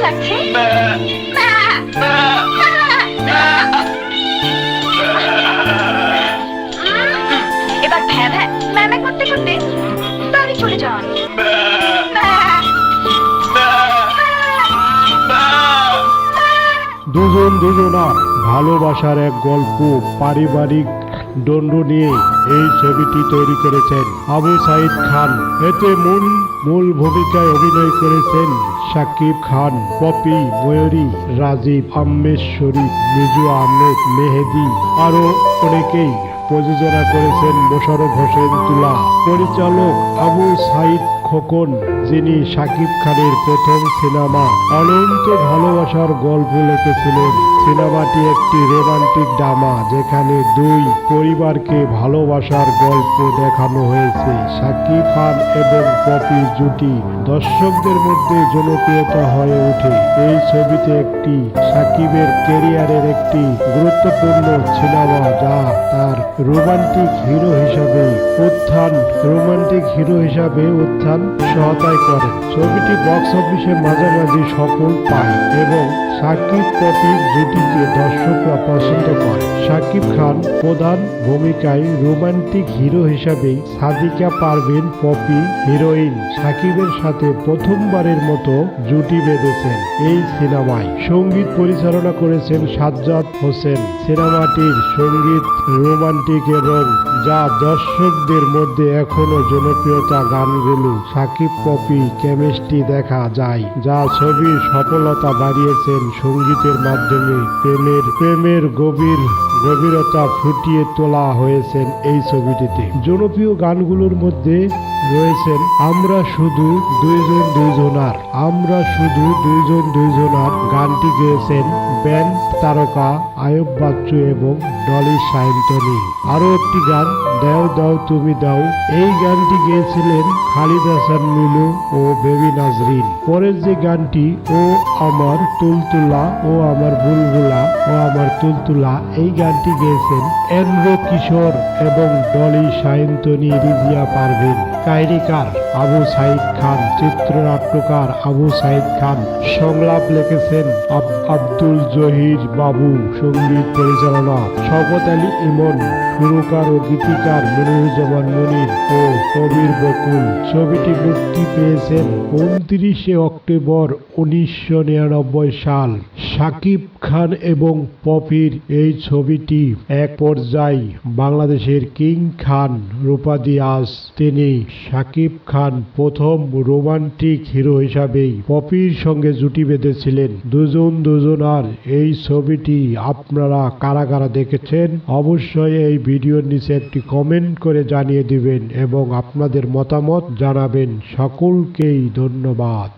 লাগছে? এবার ভ্যা ভ্যা ম্যামে করতে করতে বাড়ি চলে যান। দুজন দুজনার ভালোবাসার এক গল্প পারিবারিক দণ্ড নিয়ে এই ছবিটি তৈরি করেছেন আবু সাইদ খান। এতে মূল ভূমিকায় অভিনয় করেছেন শাকিব খান, পপি, ময়ূরী, রাজীব, আহমেদ শরীফ, মিজু আহমেদ, মেহেদি আরো অনেকেই। প্রযোজনা করেছেন মোশাররফ হোসেন তুলা। পরিচালক আবু সাইদ খোকন, যিনি শাকিব খানের প্রথম সিনেমা অনন্ত ভালোবাসার গল্প লিখেছিলেন। সিনেমাটি একটি রোমান্টিক ড্রামা যেখানে দুই পরিবারকে ভালোবাসার গল্প দেখানো হয়েছে। শাকিব খান এবং পপি জুটি দর্শকদের মধ্যে জনপ্রিয়তা হয়ে ওঠে। এই ছবিতে একটি শাকিবের ক্যারিয়ারের একটি গুরুত্বপূর্ণ সিনেমা, যা তার রোমান্টিক হিরো হিসাবে উত্থান সহায়তা করে। ছবিটি বক্স অফিসে মাঝামাঝি সফল পায় এবং শাকিব পপি জুটিকে দর্শকরা পছন্দ করে। শাকিব খান প্রধান ভূমিকায় রোমান্টিক হিরো হিসাবে, সাদিকা পারভিন পপি হিরোইন শাকিবের সাথে প্রথমবারের মতো জুটি বেঁধেছেন এই সিনেমায়। সঙ্গীত পরিচালনা করেছেন সাজ্জাদ হোসেন। সিনেমাটির সঙ্গীত রোমান্টিক এবং যা দর্শকদের মধ্যে এখনো জনপ্রিয়তা। গানগুলো শাকিব পপি কেমিস্ট্রি দেখা যায়, যা ছবির সফলতা বাড়িয়েছেন। সঙ্গীতের মাধ্যমে প্রেমের গভীরতা ফুটিয়ে তোলা হয়েছেন এই ছবিটিতে। জনপ্রিয় গানগুলোর মধ্যে রয়েছেন আমরা শুধু দুইজন দুইজনার গানটি গেয়েছেন ব্যান্ড তারকা আয়ুব বাচ্চু এবং ডলি সায়ন্তনী। আরো একটি গান দাও দাও তুমি দাও, এই গানটি গেয়েছিলেন খালিদ হাসান মিলু ও বেবি নাজরিন। পরের যে গানটি ও আমার তুলতুলা ও আমার বুলবুলা ও আমার তুলতুলা, এই গানটি গেয়েছেন এন্দ্র কিশোর এবং ডলি সায়ন্তনী, রিজিয়া পারভিন। কাহিনীকার আবু সাইদ খান, চিত্রনাট্যকার আবু সাইদ খান, সংলাপ লিখেছেন আব্দুল জহির বাবু, সঙ্গীত পরিচালনা শওকত আলী ইমন, সুরকার ও গীতিকার মনিরুজ্জামান মনির ও কবির বকুল। ছবিটি মুক্তি পেয়েছেন 29 অক্টোবর 1999 সাল। শাকিব খান এবং পপির এই ছবিটি এক পর্যায়ে বাংলাদেশের কিং খান রূপাদি আজ। তিনি শাকিব খান প্রথম রোমান্টিক হিরো হিসাবেই পপির সঙ্গে জুটি বেঁধেছিলেন। দুজনার এই ছবিটি আপনারা কারা কারা দেখেছেন অবশ্যই এই ভিডিওর নিচে একটি কমেন্ট করে জানিয়ে দিবেন এবং আপনাদের মতামত জানাবেন। সকলকেই ধন্যবাদ।